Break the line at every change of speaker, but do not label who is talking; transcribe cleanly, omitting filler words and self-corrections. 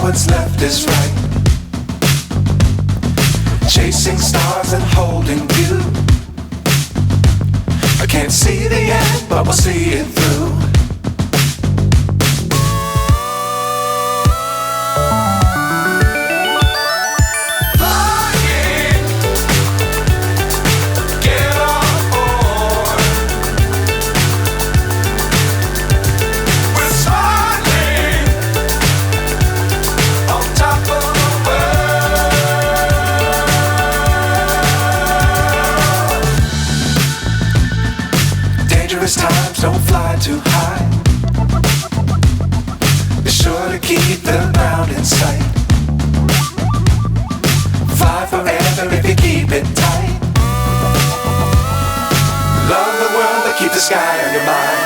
what's left is right. Chasing stars and holding you. I can't see the end, but we'll see it through. Times don't fly too high. Be sure to keep the ground in sight. Fly forever if you keep it tight. Love the world but keep the sky on your mind.